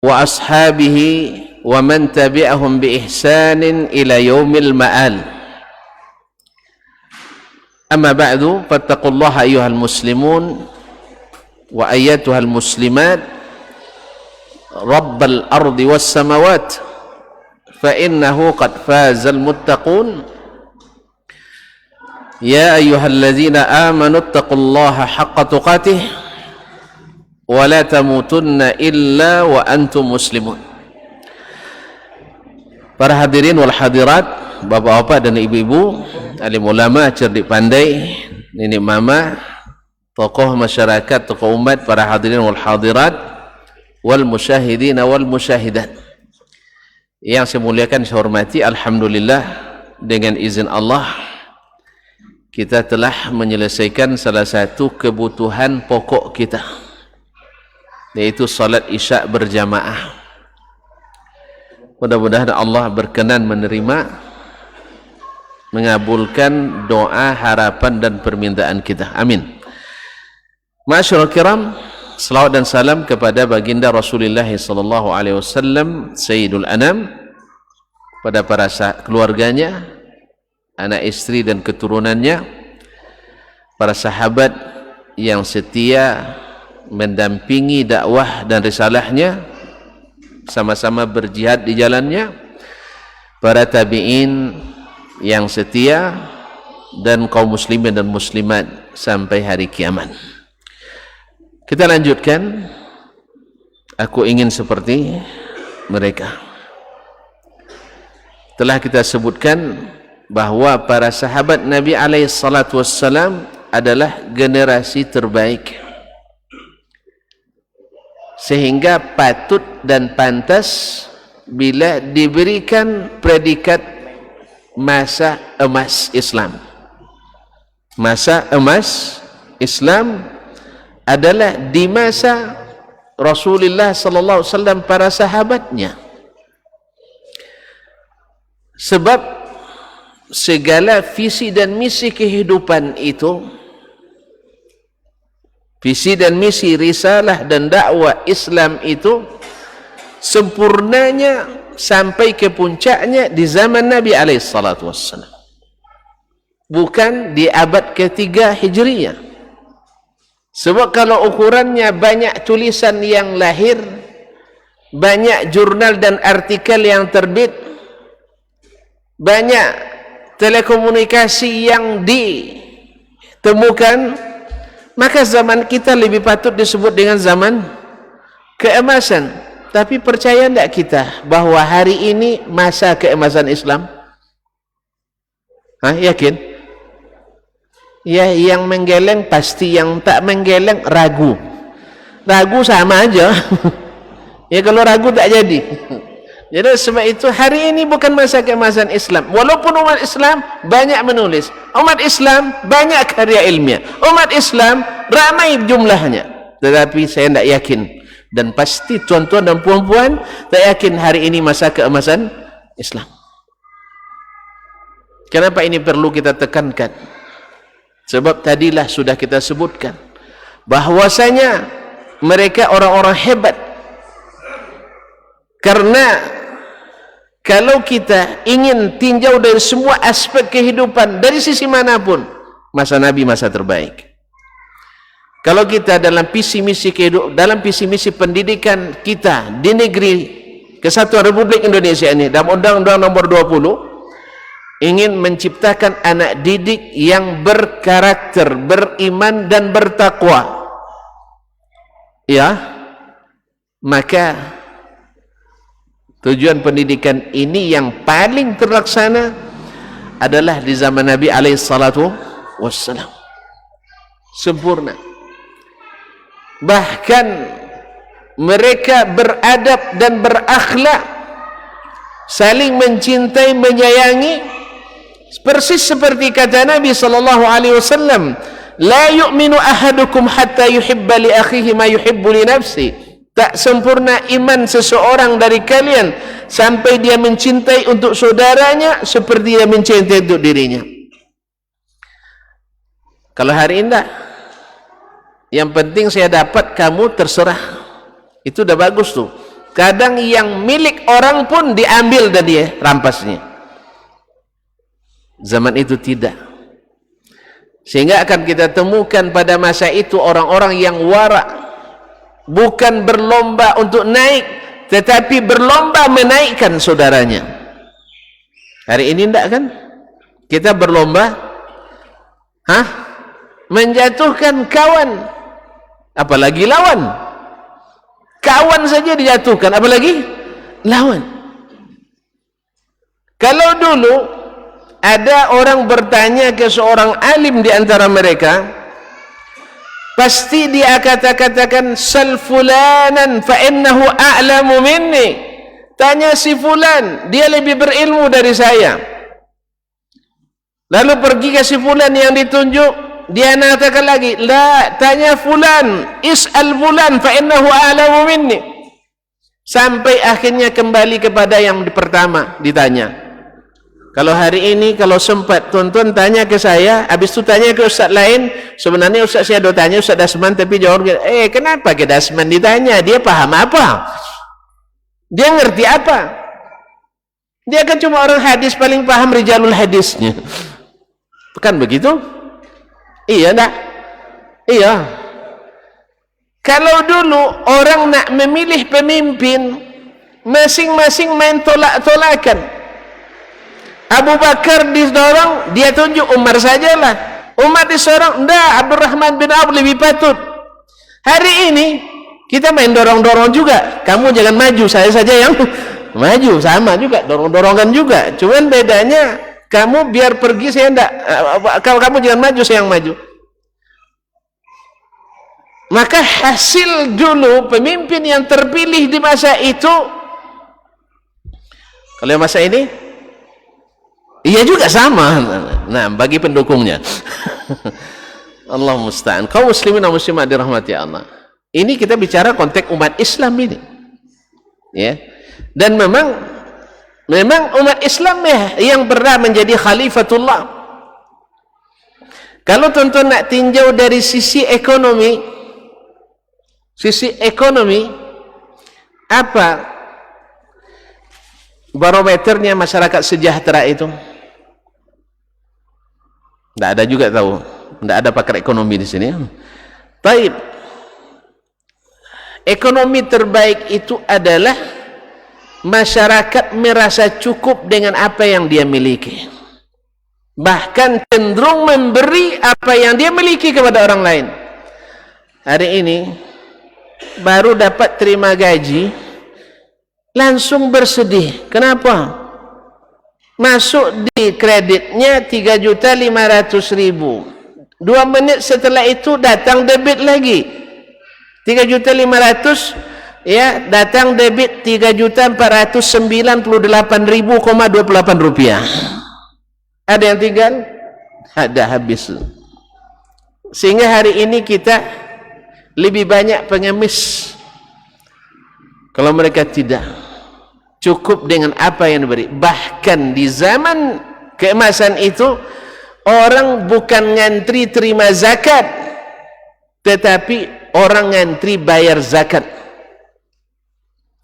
wa ashabihi wa man tabi'ahum bi ihsanin ila yaumil ma'al. Amma ba'du, fattaqullaha ayyuhal muslimun wa ayyatuhal muslimat rabbal ardi was samawat, fa innahu qad fazal muttaqun. Ya ayyuhalladzina amanu ittaqullaha haqqa tuqatih wa la tamutunna illa wa antum muslimun. Para hadirin wal hadirat, bapak-bapak dan ibu-ibu, alim ulama, cerdik pandai, nenek mama, tokoh masyarakat, tokoh umat, para hadirin wal hadirat, wal musyahidin wal musyahidat yang saya muliakan, saya hormati. Alhamdulillah, dengan izin Allah kita telah menyelesaikan salah satu kebutuhan pokok kita, yaitu salat isya berjamaah. Mudah-mudahan Allah berkenan menerima, mengabulkan doa, harapan dan permintaan kita. Amin. Ma'asyiral kiram, selawat dan salam kepada baginda Rasulullah sallallahu alaihi wasallam, Sayyidul Anam, pada para keluarganya, anak istri dan keturunannya, para sahabat yang setia mendampingi dakwah dan risalahnya, sama-sama berjihad di jalannya, para tabi'in yang setia, dan kaum muslimin dan muslimat sampai hari kiamat. Kita lanjutkan. Aku ingin seperti mereka. Telah kita sebutkan bahwa para sahabat Nabi SAW adalah generasi terbaik, sehingga patut dan pantas bila diberikan predikat masa emas Islam. Masa emas Islam adalah di masa Rasulullah sallallahu alaihi wasallam, para sahabatnya. Sebab segala visi dan misi kehidupan itu, visi dan misi risalah dan dakwah Islam itu sempurnanya sampai ke puncaknya di zaman Nabi SAW, bukan di abad ketiga Hijriyah. Sebab kalau ukurannya banyak tulisan yang lahir, banyak jurnal dan artikel yang terbit, banyak telekomunikasi yang ditemukan, maka zaman kita lebih patut disebut dengan zaman keemasan. Tapi percaya tidak kita bahawa hari ini masa keemasan Islam? Yakin? Ya, yang menggeleng pasti, yang tak menggeleng ragu. Ragu sama aja. Ya, kalau ragu tak jadi. Jadi sebab itu hari ini bukan masa keemasan Islam. Walaupun umat Islam banyak menulis, umat Islam banyak karya ilmiah, umat Islam ramai jumlahnya, tetapi saya tidak yakin, dan pasti tuan-tuan dan puan-puan tak yakin hari ini masa keemasan Islam. Kenapa ini perlu kita tekankan? Sebab tadilah sudah kita sebutkan bahwasanya mereka orang-orang hebat. Karena kalau kita ingin tinjau dari semua aspek kehidupan, dari sisi manapun, masa Nabi masa terbaik. Kalau kita dalam visi misi kehidupan, dalam visi misi pendidikan kita di negeri Kesatuan Republik Indonesia ini, dalam Undang-Undang Nomor 20, ingin menciptakan anak didik yang berkarakter, beriman dan bertakwa, ya, maka tujuan pendidikan ini yang paling terlaksana adalah di zaman Nabi SAW. Sempurna. Bahkan mereka beradab dan berakhlak, saling mencintai, menyayangi, persis seperti kata Nabi SAW, la yu'minu ahadukum hatta yuhibba li akhihi ma yuhibbu li nafsi. Tak sempurna iman seseorang dari kalian sampai dia mencintai untuk saudaranya seperti dia mencintai untuk dirinya. Kalau hari ini tak, yang penting saya dapat, kamu terserah, itu dah bagus tuh. kadang yang milik orang pun diambil dan dia rampasnya. Zaman itu tidak. Sehingga akan kita temukan pada masa itu orang-orang yang wara, bukan berlomba untuk naik, tetapi berlomba menaikkan saudaranya. Hari ini tidak kan? Kita berlomba menjatuhkan kawan, apalagi lawan. Kawan saja dijatuhkan, apalagi lawan. Kalau dulu ada orang bertanya ke seorang alim di antara mereka, pasti dia katakan sal fulanan fa innahu a'lamu minni. Tanya si fulan, dia lebih berilmu dari saya. Lalu pergi ke si fulan yang ditunjuk, dia mengatakan lagi, la, tanya fulan, is'al fulan fa innahu a'lamu minni. Sampai akhirnya kembali kepada yang pertama ditanya. Kalau hari ini, kalau sempat tuan-tuan tanya ke saya, habis itu tanya ke ustaz lain, sebenarnya ustaz saya ada tanya Ustaz Dasman, tapi jawab, kenapa ke Dasman ditanya? Dia paham apa? Dia ngerti apa? Dia kan cuma orang hadis, paling paham rijalul hadisnya. Bukan begitu? Iya tak? Iya. Kalau dulu orang nak memilih pemimpin, masing-masing main tolak-tolakan. Abu Bakar didorong, dia tunjuk Umar sajalah. Umar disorong, enggak, Abdurrahman bin Auf lebih patut. Hari ini kita main dorong-dorong juga. Kamu jangan maju, saya saja yang maju. Sama juga, dorong-dorongan juga. Cuman bedanya, kamu biar pergi, saya enggak. Kalau kamu jangan maju, saya yang maju. Maka hasil dulu pemimpin yang terpilih di masa itu, kalau yang masa ini, iya juga sama. Nah, bagi pendukungnya. Allah musta'an. Kaum muslimin dan muslimat dirahmati Allah. Ini kita bicara konteks umat Islam ini. Ya. Dan memang umat Islam yang pernah menjadi khalifatullah. Kalau tuan-tuan nak tinjau dari sisi ekonomi, apa barometernya masyarakat sejahtera itu? Tidak ada juga tahu, tidak ada pakar ekonomi di sini. Baik, ekonomi terbaik itu adalah masyarakat merasa cukup dengan apa yang dia miliki, bahkan cenderung memberi apa yang dia miliki kepada orang lain. Hari ini baru dapat terima gaji, langsung bersedih. Kenapa? Masuk di kreditnya 3.500.000. 2 menit setelah itu datang debit lagi 3.500.000, ya, datang debit 3.498.000,28 rupiah. Ada yang tinggal? Ada, habis. Sehingga hari ini kita lebih banyak pengemis. Kalau mereka tidak cukup dengan apa yang diberi. Bahkan di zaman keemasan itu, orang bukan ngantri terima zakat, tetapi orang ngantri bayar zakat.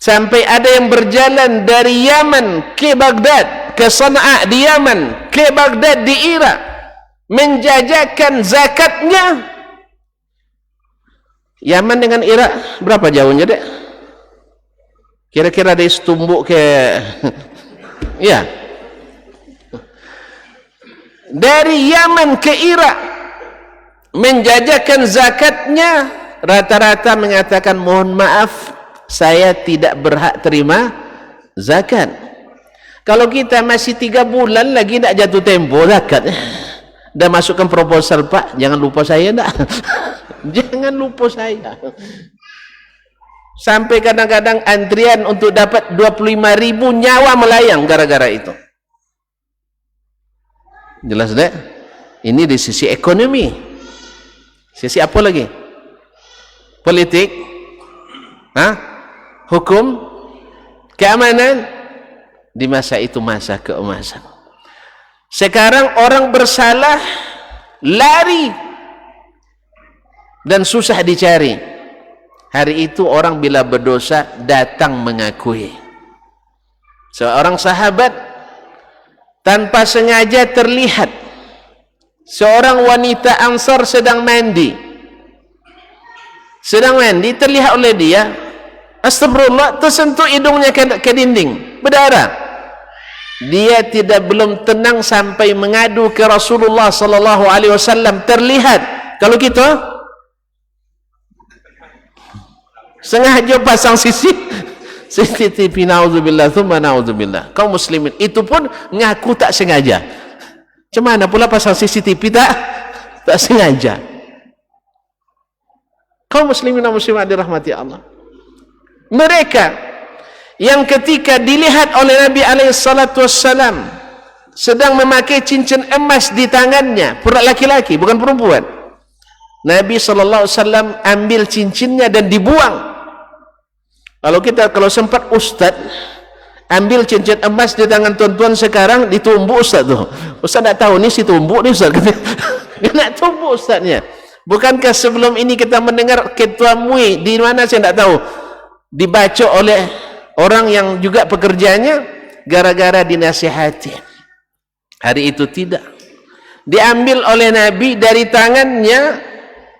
Sampai ada yang berjalan dari Yaman ke Baghdad, ke Sana'a di Yaman, ke Baghdad di Irak, menjajakan zakatnya. Yaman dengan Irak berapa jauhnya, dek? Kira-kira dari Setumbuk ke ya, dari Yaman ke Irak menjajakan zakatnya, rata-rata mengatakan mohon maaf, saya tidak berhak terima zakat. Kalau kita masih 3 bulan lagi nak jatuh tempo zakat, dah masukkan proposal, Pak, jangan lupa saya nak. Jangan lupa saya. Sampai kadang-kadang antrian untuk dapat 25.000 nyawa melayang gara-gara itu. Jelas deh? Ini di sisi ekonomi. Sisi apa lagi? Politik, hukum, keamanan. Di masa itu masa keemasan. Sekarang orang bersalah lari dan susah dicari. Hari itu orang bila berdosa datang mengakui. Seorang sahabat tanpa sengaja terlihat seorang wanita Ansar sedang mandi. Terlihat oleh dia, astagfirullah, tersentuh hidungnya ke dinding, berdarah. Dia belum tenang sampai mengadu ke Rasulullah sallallahu alaihi wasallam. Terlihat kalau kita sengaja pasang CCTV, naudzubillah, thumma naudzubillah. Kaum muslimin itu pun ngaku tak sengaja. Macam mana pula pasang CCTV tak sengaja? Kaum muslimin dan muslimat dirahmati Allah. Mereka yang ketika dilihat oleh Nabi SAW sedang memakai cincin emas di tangannya, pura laki-laki bukan perempuan, Nabi SAW ambil cincinnya dan dibuang. Kalau sempat ustaz ambil cincin emas di tangan tuan-tuan sekarang, ditumbuk ustaz tu. Ustaz tak tahu ni si tumbuk ni ustaz. Dia nak tumbuk ustaznya. Bukankah sebelum ini kita mendengar ketua MUI di mana saya tak tahu dibaca oleh orang yang juga pekerjanya gara-gara dinasihati. Hari itu tidak. Diambil oleh Nabi dari tangannya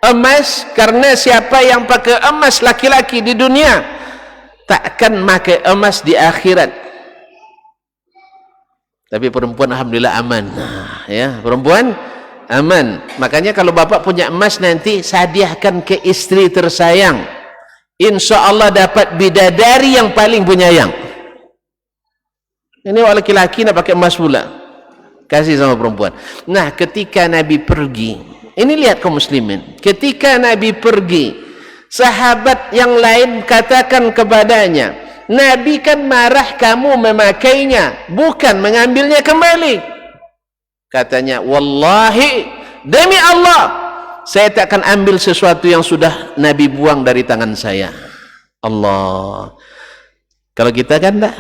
emas, karena siapa yang pakai emas laki-laki di dunia takkan pakai emas di akhirat. Tapi perempuan alhamdulillah aman. Ya, perempuan aman. Makanya kalau bapak punya emas nanti hadiahkan ke istri tersayang. InsyaAllah dapat bidadari yang paling penyayang. Ini orang laki-laki nak pakai emas pula, kasih sama perempuan. Nah, ketika Nabi pergi, ini lihat kaum muslimin, ketika Nabi pergi, sahabat yang lain katakan kepadanya, Nabi kan marah kamu memakainya, bukan mengambilnya kembali. Katanya, wallahi, demi Allah, saya tak akan ambil sesuatu yang sudah Nabi buang dari tangan saya. Allah. Kalau kita kan tak,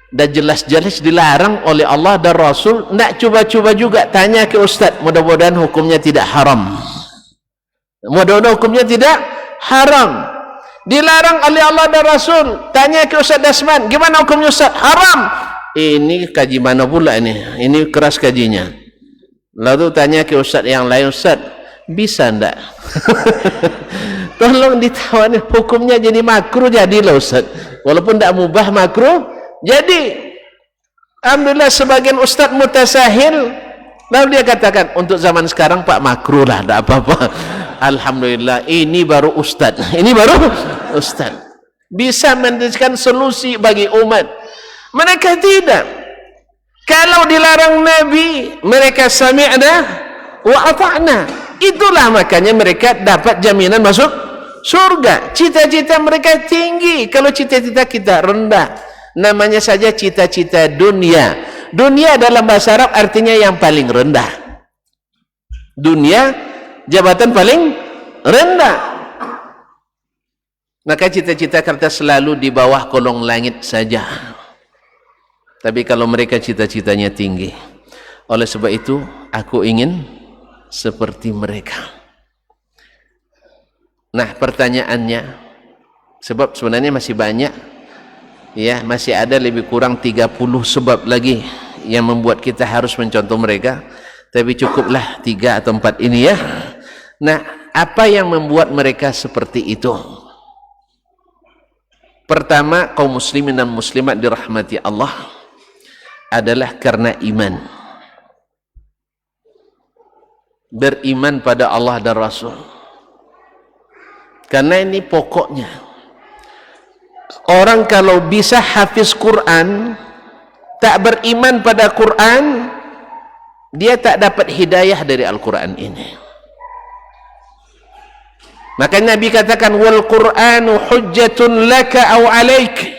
dah jelas-jelas dilarang oleh Allah dan Rasul, nak cuba-cuba juga, tanya ke ustaz, mudah-mudahan hukumnya tidak haram. Mudah-mudahan hukumnya tidak haram. Dilarang oleh Allah dan Rasul, tanya ke Ustaz Dasman, gimana hukumnya Ustaz? Haram. Ini kaji mana pula ini keras kajinya. Lalu tanya ke Ustaz yang lain, Ustaz bisa enggak? Tolong ditawani, hukumnya jadi makruh jadilah Ustaz, walaupun tidak mubah makruh jadi. Alhamdulillah sebagian Ustaz mutasahil, lalu dia katakan, untuk zaman sekarang Pak makruh lah, tak apa-apa. Alhamdulillah, ini baru ustaz. Ini baru ustaz. Bisa memberikan solusi bagi umat. Mereka tidak. Kalau dilarang Nabi, mereka sami'na wa ata'na. Itulah makanya mereka dapat jaminan masuk surga. Cita-cita mereka tinggi. Kalau cita-cita kita rendah, namanya saja cita-cita dunia. Dunia dalam bahasa Arab artinya yang paling rendah. Dunia jabatan paling rendah. Maka cita-cita kita selalu di bawah kolong langit saja. Tapi kalau mereka cita-citanya tinggi. Oleh sebab itu aku ingin seperti mereka. Nah, pertanyaannya, sebab sebenarnya masih banyak, ya, masih ada lebih kurang 30 sebab lagi yang membuat kita harus mencontoh mereka. Tapi cukuplah 3 atau 4 ini ya. Nah, apa yang membuat mereka seperti itu? Pertama, kaum muslimin dan muslimat dirahmati Allah, adalah karena iman. Beriman pada Allah dan Rasul. Karena ini pokoknya. Orang kalau bisa hafiz Quran, tak beriman pada Quran, dia tak dapat hidayah dari Al-Quran ini. Maka Nabi katakan, wal Qur'anu hujjatun laka aw alaik.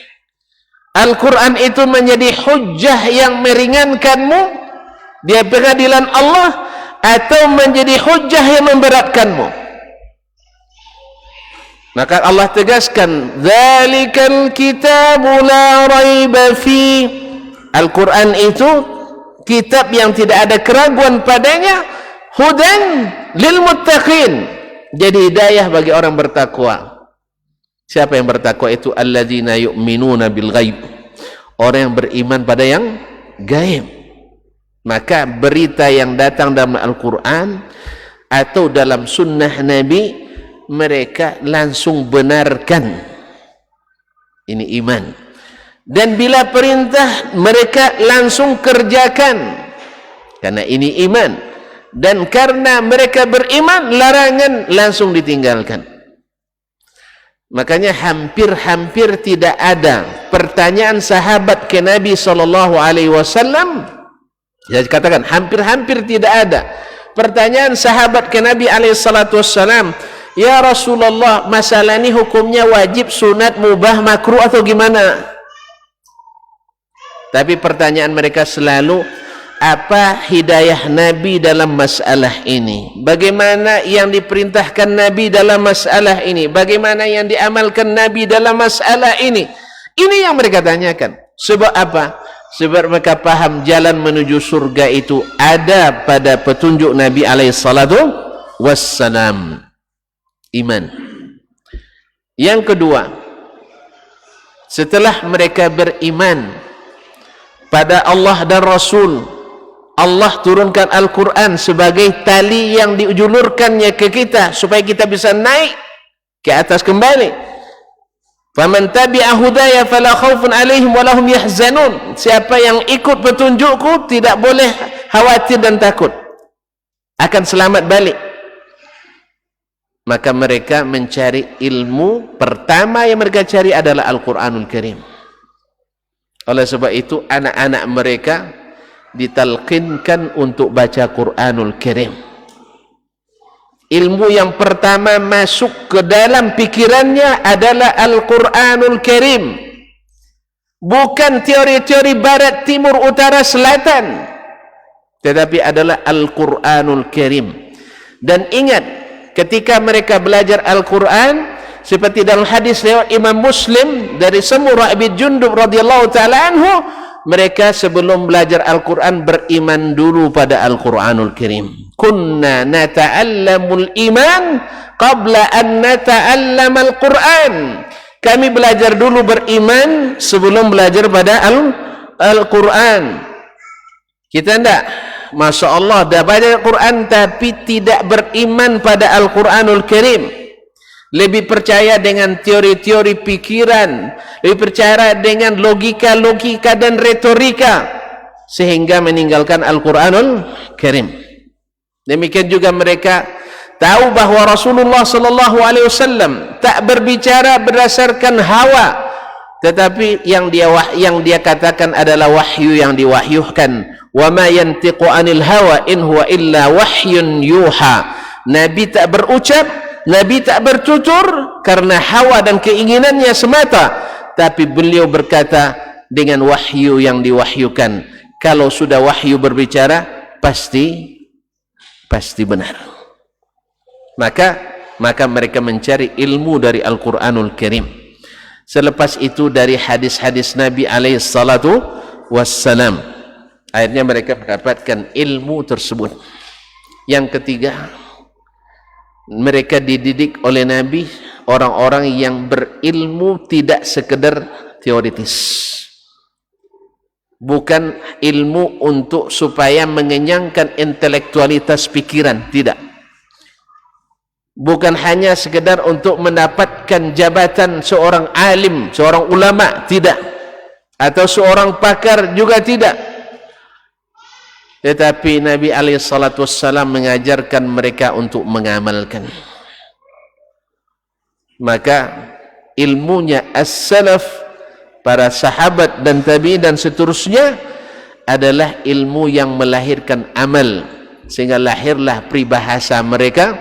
Al-Quran itu menjadi hujjah yang meringankanmu di pengadilan Allah, atau menjadi hujjah yang memberatkanmu. Maka Allah tegaskan, dzalikal kitabu la raiba fi. Al-Quran itu kitab yang tidak ada keraguan padanya, hudan lil muttaqin, jadi hidayah bagi orang bertakwa. Siapa yang bertakwa itu? Alladzina yu'minuna bil ghaib, orang yang beriman pada yang gaib. Maka berita yang datang dalam Al-Quran atau dalam sunnah Nabi, mereka langsung benarkan. Ini iman. Dan bila perintah, mereka langsung kerjakan, karena ini iman. Dan karena mereka beriman, larangan langsung ditinggalkan. Makanya hampir-hampir tidak ada pertanyaan sahabat ke Nabi SAW. Saya katakan hampir-hampir tidak ada pertanyaan sahabat ke Nabi SAW, ya Rasulullah, masalah ini hukumnya wajib, sunat, mubah, makruh atau gimana? Tapi pertanyaan mereka selalu, apa hidayah Nabi dalam masalah ini? Bagaimana yang diperintahkan Nabi dalam masalah ini? Bagaimana yang diamalkan Nabi dalam masalah ini? Ini yang mereka tanyakan. Sebab apa? Sebab mereka paham jalan menuju surga itu ada pada petunjuk Nabi SAW. Iman. Yang kedua, setelah mereka beriman pada Allah dan Rasul, Allah turunkan Al-Quran sebagai tali yang dijulurkannya ke kita supaya kita bisa naik ke atas kembali. Faman tabi'a hudaya fala khaufun 'alaihim wa lahum yahzanun. Siapa yang ikut petunjukku tidak boleh khawatir dan takut, akan selamat balik. Maka mereka mencari ilmu, pertama yang mereka cari adalah Al-Quranul Karim. Oleh sebab itu anak-anak mereka ditalqinkan untuk baca Quranul Karim. Ilmu yang pertama masuk ke dalam pikirannya adalah Al-Quranul Karim, bukan teori-teori barat, timur, utara, selatan, tetapi adalah Al-Quranul Karim. Dan ingat, ketika mereka belajar Al-Quran, seperti dalam hadis lewat Imam Muslim dari Samurah bin Jundub radhiyallahu ta'ala anhu, mereka sebelum belajar Al-Quran beriman dulu pada Al-Quranul Karim. Kunna nata'allamul iman qabla an nata'allamal Quran. Kami belajar dulu beriman sebelum belajar pada Al-Quran. Kita tidak, Masya Allah, dah baca Al-Quran tapi tidak beriman pada Al-Quranul Karim. Lebih percaya dengan teori-teori pikiran, lebih percaya dengan logika-logika dan retorika, sehingga meninggalkan Al-Quranul Karim. Demikian juga mereka tahu bahawa Rasulullah SAW tak berbicara berdasarkan hawa, tetapi yang dia katakan adalah wahyu yang diwahyukan. Wa ma yantiqu anil hawa in huwa illa wahyun yuha. Nabi tak berucap, Nabi tak bertutur karena hawa dan keinginannya semata, tapi beliau berkata dengan wahyu yang diwahyukan. Kalau sudah wahyu berbicara, pasti benar. Maka mereka mencari ilmu dari Al-Quranul Karim. Selepas itu dari hadis-hadis Nabi SAW, akhirnya mereka mendapatkan ilmu tersebut. Yang ketiga, mereka dididik oleh Nabi, orang-orang yang berilmu tidak sekedar teoritis, bukan ilmu untuk supaya mengenyangkan intelektualitas pikiran, tidak, bukan hanya sekedar untuk mendapatkan jabatan seorang alim, seorang ulama, tidak, atau seorang pakar juga tidak. Tetapi Nabi SAW mengajarkan mereka untuk mengamalkan. Maka ilmunya as-salaf, para sahabat dan tabi'in dan seterusnya, adalah ilmu yang melahirkan amal, sehingga lahirlah peribahasa mereka,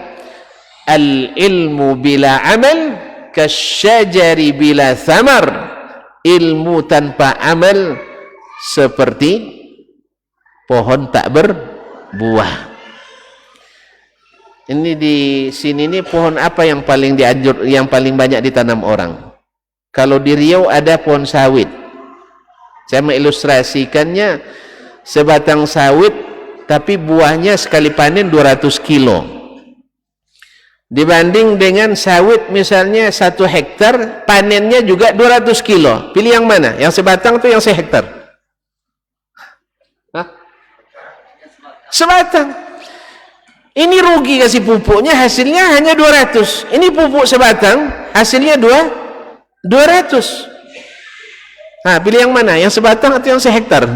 al-ilmu bila amal kasyajari bila thamar. Ilmu tanpa amal seperti pohon tak berbuah. Ini di sini ini pohon apa yang paling yang paling banyak ditanam orang? Kalau di Riau ada pohon sawit. Saya mengilustrasikannya, sebatang sawit tapi buahnya sekali panen 200 kilo. dibanding dengan sawit misalnya 1 hektar panennya juga 200 kilo. Pilih yang mana? Yang sebatang atau yang sehektar? Hah? Sebatang. Ini rugi kasih pupuknya, hasilnya hanya 200. Ini pupuk sebatang, hasilnya 200. Nah, pilih yang mana? Yang sebatang atau yang sehektar?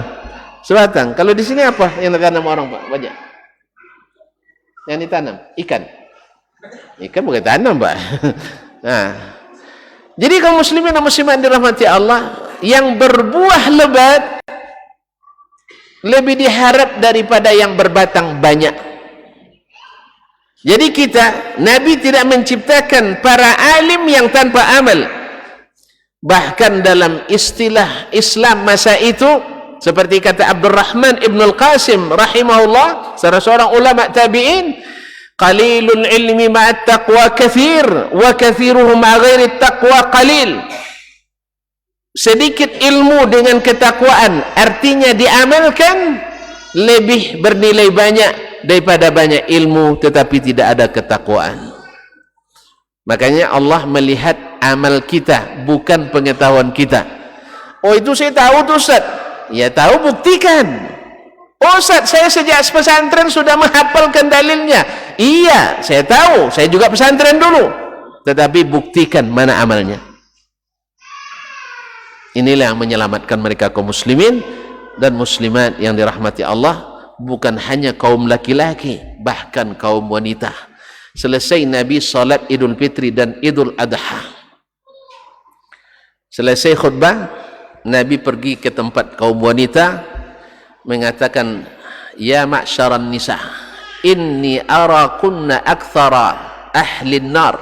Sebatang. Kalau di sini apa yang ditanam orang, Pak? Banyak. Yang ditanam ikan. Ikan bukan tanam, Pak. Nah, jadi kaum muslimin dan muslimat dirahmati Allah, yang berbuah lebat lebih diharap daripada yang berbatang banyak. Jadi Nabi tidak menciptakan para alim yang tanpa amal. Bahkan dalam istilah Islam masa itu, seperti kata Abdurrahman Ibn Al-Qasim rahimahullah, salah seorang ulama tabi'in, qalilul ilmi ma'at taqwa kathir, wa kathiruhu ma'a ghairi taqwa qalil. Sedikit ilmu dengan ketakwaan, artinya diamalkan, lebih bernilai banyak daripada banyak ilmu tetapi tidak ada ketakwaan. Makanya Allah melihat amal kita, bukan pengetahuan kita. Oh, itu saya tahu tuh, Ustaz. Ya tahu, buktikan. Oh, Ustaz, saya sejak pesantren sudah menghafalkan dalilnya. Iya, saya tahu, saya juga pesantren dulu. Tetapi buktikan mana amalnya. Inilah yang menyelamatkan mereka kaum muslimin dan muslimat yang dirahmati Allah, bukan hanya kaum laki-laki, bahkan kaum wanita. Selesai Nabi salat Idul Fitri dan Idul Adha, selesai khutbah, Nabi pergi ke tempat kaum wanita, mengatakan, ya ma'syaran nisa, inni arakunna akthara ahlin nar.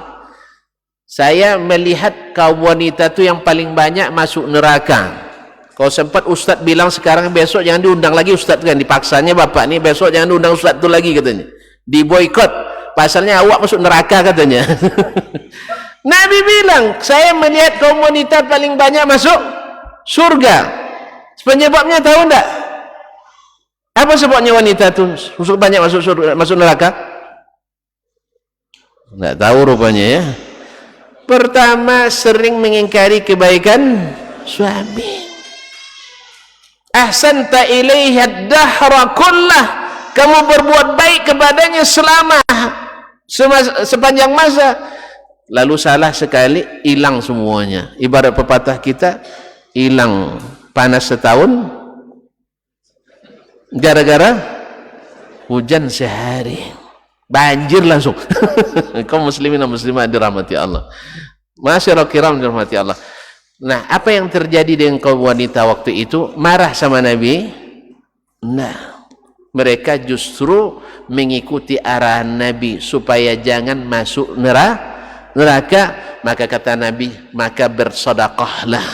Saya melihat kaum wanita itu yang paling banyak masuk neraka. Kalau sempat Ustaz bilang sekarang, besok jangan diundang lagi Ustaz, kan dipaksanya bapak ni, besok jangan diundang Ustaz tu lagi katanya, diboikot, pasalnya awak masuk neraka katanya. Nabi bilang, saya melihat kaum wanita paling banyak masuk surga. Penyebabnya tahu enggak? Apa sebabnya wanita itu banyak masuk surga, masuk neraka? Enggak tahu rupanya ya. Pertama, sering mengingkari kebaikan suami. Ahsanta ilaiha dahra kullah, kamu berbuat baik kepadanya selama sepanjang masa, lalu salah sekali, hilang semuanya. Ibarat pepatah kita, hilang panas setahun gara-gara hujan sehari, banjir langsung. Kaum muslimin dan muslimat dirahmati Allah, masyarakat kiram dirahmati Allah. Nah, apa yang terjadi dengan kaum wanita waktu itu? Marah sama Nabi? Nah, mereka justru mengikuti arahan Nabi supaya jangan masuk neraka. Maka kata Nabi, maka bersedekahlah,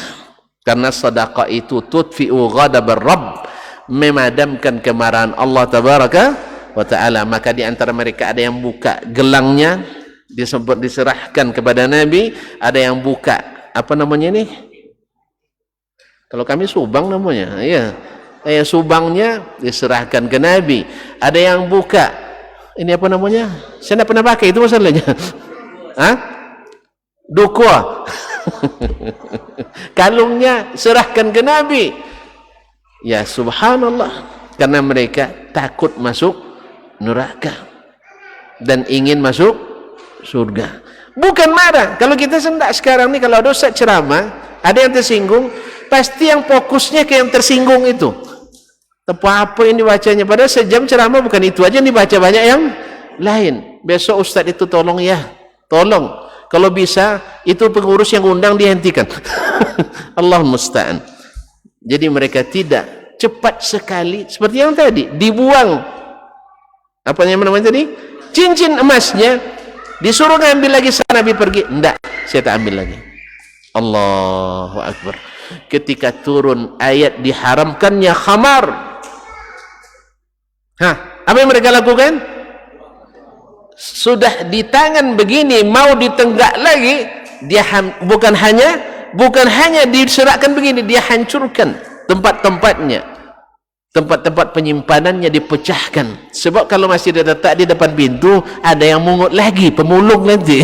karena sedekah itu tudfi'u ghadabar Rabb, memadamkan kemarahan Allah tabaraka wa ta'ala. Maka di antara mereka ada yang buka gelangnya, diserahkan kepada Nabi. Ada yang buka, apa namanya ini? Kalau kami subang namanya, ya. Subangnya diserahkan ke Nabi. Ada yang buka, ini apa namanya? Saya tidak pernah pakai, itu masalahnya. Hah? Dukwa. Kalungnya serahkan ke Nabi. Ya subhanallah, karena mereka takut masuk neraka dan ingin masuk surga. Bukan marah. Kalau kita sendak sekarang ni, kalau ada ustaz ceramah, ada yang tersinggung, pasti yang fokusnya ke yang tersinggung itu. Apa yang dibacanya, padahal sejam ceramah bukan itu aja yang dibaca, banyak yang lain. Besok ustaz itu tolong ya, tolong, kalau bisa itu pengurus yang undang dihentikan. Allah musta'an. Jadi mereka tidak, cepat sekali, seperti yang tadi dibuang apa yang namanya tadi, cincin emasnya, disuruh ngambil lagi, Nabi pergi, enggak, saya tak ambil lagi. Allahu Akbar. Ketika turun ayat diharamkannya khamar, apa yang mereka lakukan? Sudah di tangan begini, mau ditenggak lagi, dia bukan hanya diserahkan begini, dia hancurkan tempat-tempatnya. tempat-tempat penyimpanannya dipecahkan. Sebab kalau masih dia letak di depan pintu, ada yang mungut lagi, pemulung nanti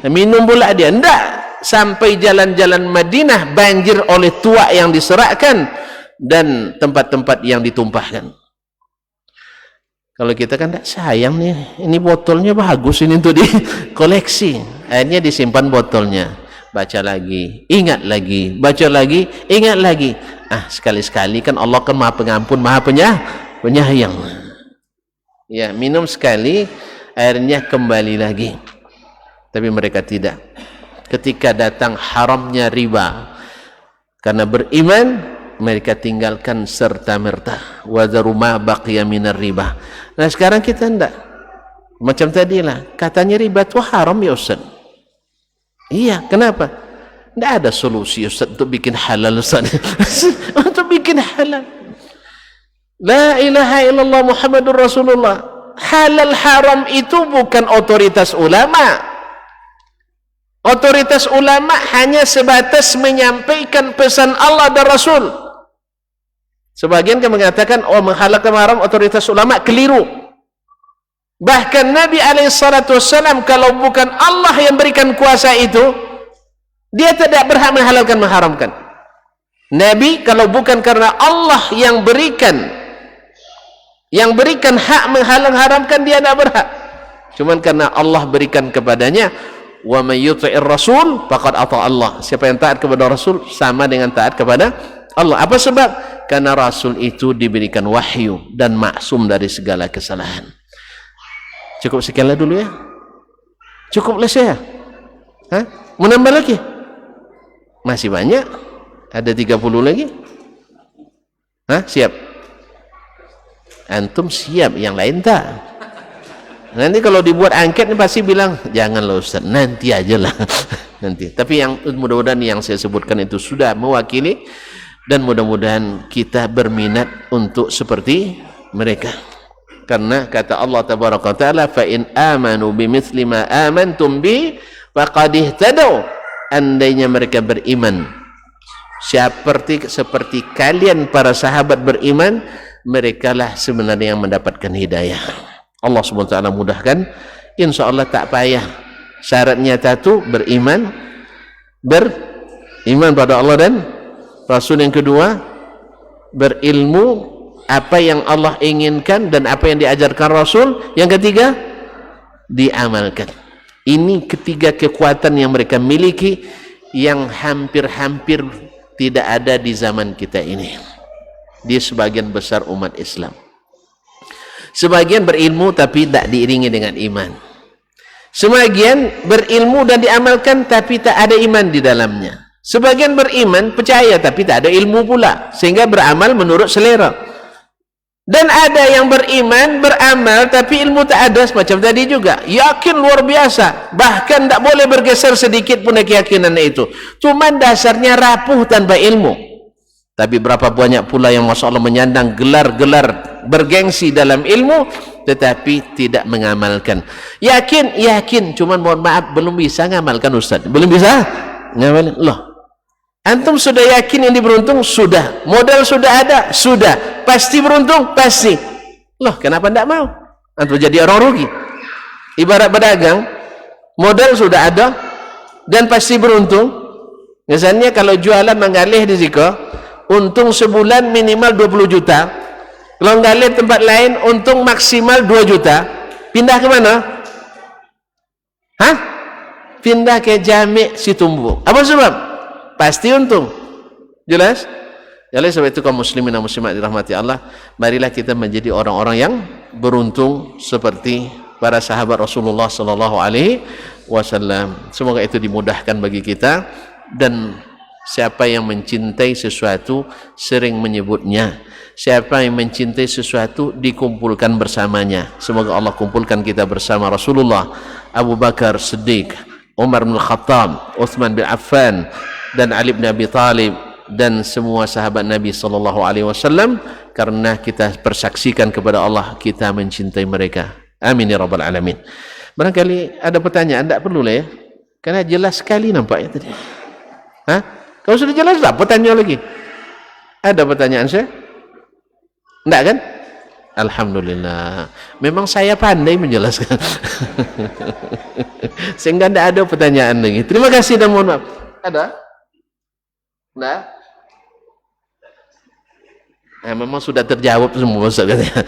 minum pula dia. Tidak, sampai jalan-jalan Madinah banjir oleh tuak yang diserakkan dan tempat-tempat yang ditumpahkan. Kalau kita kan tak sayang nih, ini botolnya bagus, ini untuk dikoleksi. Akhirnya disimpan botolnya, baca lagi, ingat lagi, baca lagi, ingat lagi. Sekali-sekali kan Allah kan Maha Pengampun, Maha Penyayang. Ya, minum sekali, akhirnya kembali lagi. Tapi mereka tidak. Ketika datang haramnya riba, karena beriman, mereka tinggalkan serta-merta. Wa dharu ma baqiya minar riba. Nah sekarang kita tidak. Macam tadilah, katanya riba itu haram ya Ustaz. Iya, kenapa? Tidak ada solusi Ustaz untuk bikin halal Ustaz. Untuk bikin halal. La ilaha illallah Muhammadur Rasulullah. Halal haram itu bukan otoritas ulama. Otoritas ulama hanya sebatas menyampaikan pesan Allah dan Rasul. Sebagian kan mengatakan, menghalalkan haram otoritas ulama, keliru. Bahkan Nabi SAW, kalau bukan Allah yang berikan kuasa itu, dia tidak berhak menghalalkan, mengharamkan. Nabi kalau bukan karena Allah yang berikan hak menghalang haramkan, dia tidak berhak. Cuman karena Allah berikan kepadanya, wa may yuti'ir rasul faqad ata Allah. Siapa yang taat kepada Rasul sama dengan taat kepada Allah. Apa sebab? Karena Rasul itu diberikan wahyu dan maksum dari segala kesalahan. Cukup sekianlah dulu ya. Cukuplah saya. Mau nambah lagi? Masih banyak. Ada 30 lagi. Siap? Antum siap, yang lain tak? Nanti kalau dibuat angket pasti bilang, janganlah Ustaz, nanti aja lah. Nanti. Tapi yang mudah-mudahan yang saya sebutkan itu sudah mewakili, dan mudah-mudahan kita berminat untuk seperti mereka. Karena kata Allah tabaraka wa taala, fa in amanu bimithli ma amantum bi faqad ihtadaw. Andainya mereka beriman seperti kalian para sahabat beriman, merekalah sebenarnya yang mendapatkan hidayah. Allah SWT mudahkan, insyaallah tak payah. Syaratnya satu, beriman pada Allah dan Rasul. Yang kedua, berilmu apa yang Allah inginkan dan apa yang diajarkan Rasul. Yang ketiga, diamalkan. Ini ketiga kekuatan yang mereka miliki, yang hampir-hampir tidak ada di zaman kita ini, di sebagian besar umat Islam. Sebagian berilmu tapi tak diiringi dengan iman. Sebagian berilmu dan diamalkan tapi tak ada iman di dalamnya. Sebagian beriman, percaya tapi tak ada ilmu pula, sehingga beramal menurut selera. Dan ada yang beriman, beramal tapi ilmu tak ada, semacam tadi juga. Yakin luar biasa, bahkan tak boleh bergeser sedikit pun keyakinan itu. Cuma dasarnya rapuh tanpa ilmu. Tapi berapa banyak pula yang Masya Allah menyandang gelar-gelar bergengsi dalam ilmu, tetapi tidak mengamalkan. Yakin, cuman mohon maaf, belum bisa ngamalkan Ustaz. Belum bisa ngamalkan. Loh, antum sudah yakin ini beruntung? Sudah. Modal sudah ada? Sudah. Pasti beruntung? Pasti. Loh, kenapa tidak mau? Antum jadi orang rugi. Ibarat pedagang, modal sudah ada dan pasti beruntung. Misalnya kalau jualan menggalih di Ziko, untung sebulan minimal 20 juta. Kalau menggalih tempat lain, untung maksimal 2 juta. Pindah ke mana? Pindah ke Jami' Situmbuk. Apa sebab? Pasti untung. Jelas? Oleh sebab itu kaum muslimin dan muslimat dirahmati Allah, marilah kita menjadi orang-orang yang beruntung seperti para sahabat Rasulullah sallallahu alaihi wasallam. Semoga itu dimudahkan bagi kita, dan siapa yang mencintai sesuatu sering menyebutnya. Siapa yang mencintai sesuatu dikumpulkan bersamanya. Semoga Allah kumpulkan kita bersama Rasulullah, Abu Bakar Siddiq, Umar bin Khattab, Uthman bin Affan, dan Ali bin Abi Talib, dan semua sahabat Nabi sallallahu alaihi wasallam, karena kita persaksikan kepada Allah kita mencintai mereka. Amin ya rabbal alamin. Barangkali ada pertanyaan, tak perlulah ya, karena jelas sekali nampaknya tadi. Kalau sudah jelas tak pertanyaan lagi? Ada pertanyaan saya? Enggak kan? Alhamdulillah. Memang saya pandai menjelaskan. Sehingga tidak ada pertanyaan lagi. Terima kasih dan mohon maaf. Ada? Nah, memang sudah terjawab semua Ustaz katanya.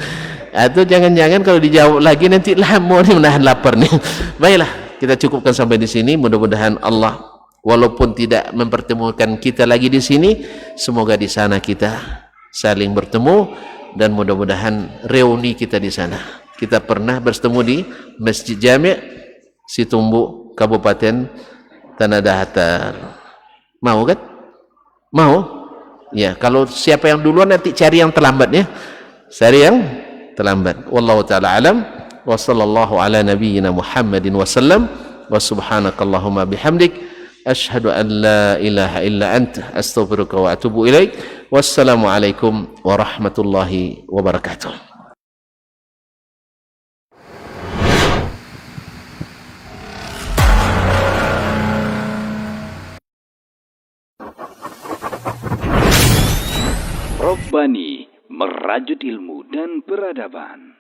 Atau jangan-jangan kalau dijawab lagi nanti lama nih menahan lapar nih. Baiklah, kita cukupkan sampai di sini. Mudah-mudahan Allah walaupun tidak mempertemukan kita lagi di sini, semoga di sana kita saling bertemu dan mudah-mudahan reuni kita di sana. Kita pernah bertemu di Masjid Jami' Situmbuk, Kabupaten Tanah Datar. Mau kan? Mau? Ya, kalau siapa yang duluan nanti cari yang terlambat ya. Cari yang terlambat. Wallahu taala alam wa sallallahu ala nabiyyina Muhammadin wa sallam wa subhanakallahumma bihamdik asyhadu an la ilaha illa anta astaghfiruka wa atubu ilaik. Wassalamu alaikum warahmatullahi wabarakatuh. Robbani, merajut ilmu dan peradaban.